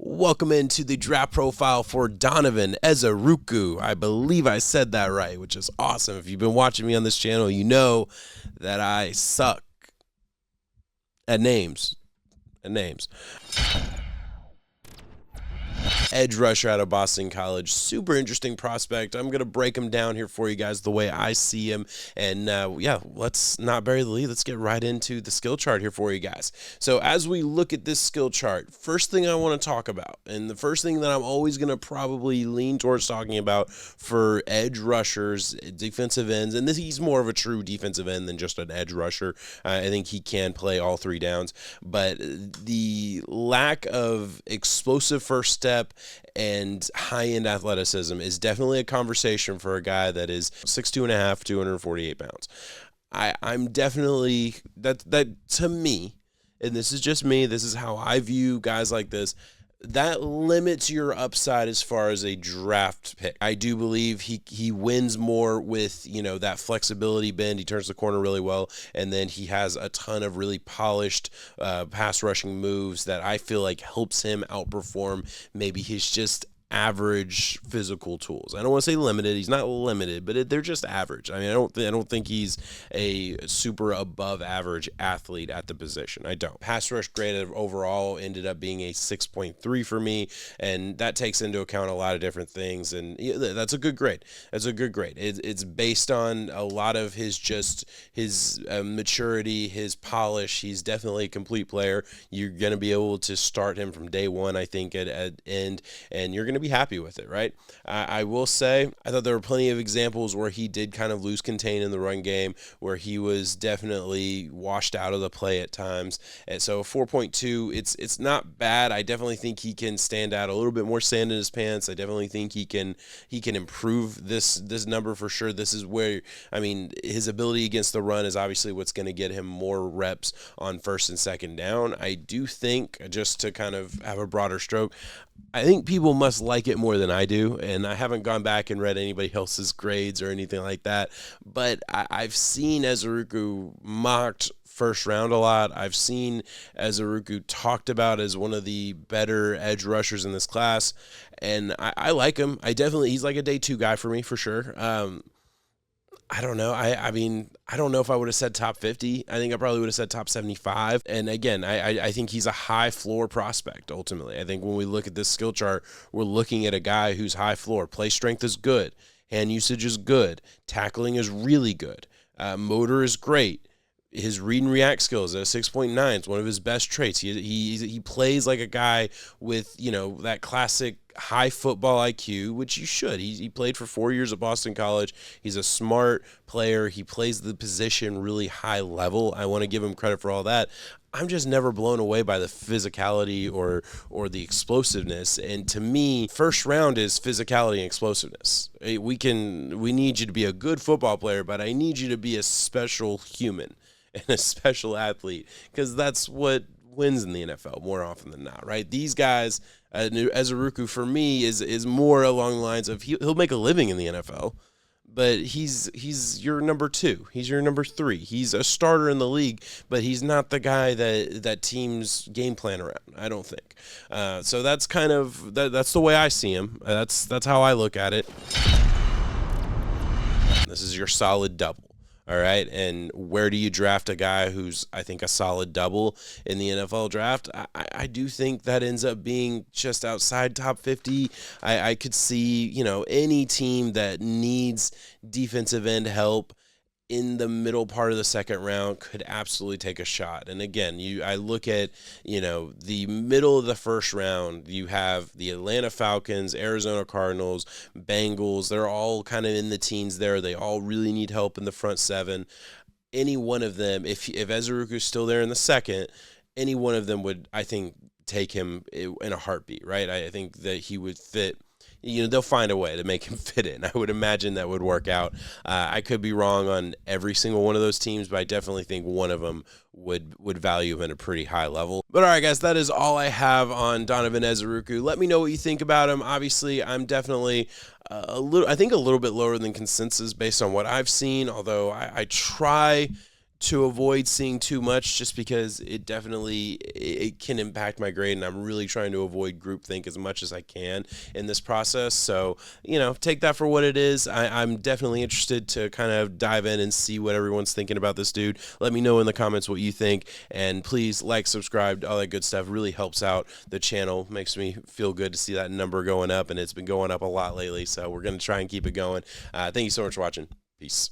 Welcome into the draft profile for Donovan Ezeiruaku. I believe I said that right, which is awesome. If you've been watching me on this channel, you know that I suck at names. Edge rusher out of Boston College. Super interesting prospect. I'm going to break him down here for you guys the way I see him. And yeah, let's not bury the lead. Let's get right into the skill chart here for you guys. So as we look at this skill chart, first thing I want to talk about, and the first thing that I'm always going to probably lean towards talking about for edge rushers, defensive ends, and he's more of a true defensive end than just an edge rusher. I think he can play all three downs, but the lack of explosive first step and high-end athleticism is definitely a conversation for a guy that is 6'2.5", 248 pounds. I'm definitely, that to me, and this is just me, this is how I view guys like this, that limits your upside as far as a draft pick. I do believe he wins more with, that flexibility bend. He turns the corner really well, and then he has a ton of really polished pass rushing moves that I feel like helps him outperform maybe his just average physical tools. I don't want to say limited. He's not limited, but they're just average. I mean, I don't think he's a super above average athlete at the position. I don't. Pass rush grade overall ended up being a 6.3 for me, and that takes into account a lot of different things, and that's a good grade. That's a good grade. It's based on a lot of his maturity, his polish. He's definitely a complete player. You're going to be able to start him from day one, I think, at end, and you're going to be happy with it, right? I will say, I thought there were plenty of examples where he did kind of lose contain in the run game, where he was definitely washed out of the play at times. And so 4.2, it's not bad. I definitely think he can stand out a little bit more sand in his pants. I definitely think he can improve this number for sure. This is where, I mean, his ability against the run is obviously what's going to get him more reps on first and second down. I do think, just to kind of have a broader stroke, I think people must like it more than I do, and I haven't gone back and read anybody else's grades or anything like that, but I've seen Ezeiruaku mocked first round a lot. I've seen Ezeiruaku talked about as one of the better edge rushers in this class, and I like him. He's like a day two guy for me for sure. I don't know. I mean, I don't know if I would have said top 50. I think I probably would have said top 75. And again, I think he's a high floor prospect, ultimately. I think when we look at this skill chart, we're looking at a guy who's high floor. Play strength is good. Hand usage is good. Tackling is really good. Motor is great. His read and react skills at a 6.9 is one of his best traits. He plays like a guy with, that classic high football IQ, which you should. He played for 4 years at Boston College. He's a smart player. He plays the position really high level. I want to give him credit for all that. I'm just never blown away by the physicality or the explosiveness. And to me, first round is physicality and explosiveness. We need you to be a good football player, but I need you to be a special human and a special athlete, because that's what wins in the NFL more often than not, right? These guys, Ezeiruaku for me is more along the lines of he'll make a living in the NFL, but he's your number two. He's your number three. He's a starter in the league, but he's not the guy that teams game plan around, I don't think. So that's kind of that's the way I see him. That's how I look at it. This is your solid double. All right, and where do you draft a guy who's, I think, a solid double in the NFL draft? I do think that ends up being just outside top 50. I could see, any team that needs defensive end help in the middle part of the second round could absolutely take a shot. And again, I look at, the middle of the first round, you have the Atlanta Falcons, Arizona Cardinals, Bengals. They're all kind of in the teens there. They all really need help in the front seven. Any one of them, if Ezeiruaku is still there in the second, any one of them would, I think, take him in a heartbeat, right? I think that he would fit. They'll find a way to make him fit in. I would imagine that would work out. I could be wrong on every single one of those teams, but I definitely think one of them would value him at a pretty high level. But all right, guys, that is all I have on Donovan Ezeiruaku. Let me know what you think about him. Obviously, I'm definitely a little bit lower than consensus based on what I've seen, although I try to avoid seeing too much, just because it can impact my grade, and I'm really trying to avoid groupthink as much as I can in this process. So take that for what it is. I'm definitely interested to kind of dive in and see what everyone's thinking about this dude. Let me know in the comments what you think, and please like, subscribe, all that good stuff. Really helps out the channel, makes me feel good to see that number going up, and it's been going up a lot lately, so we're going to try and keep it going. Thank you so much for watching. Peace.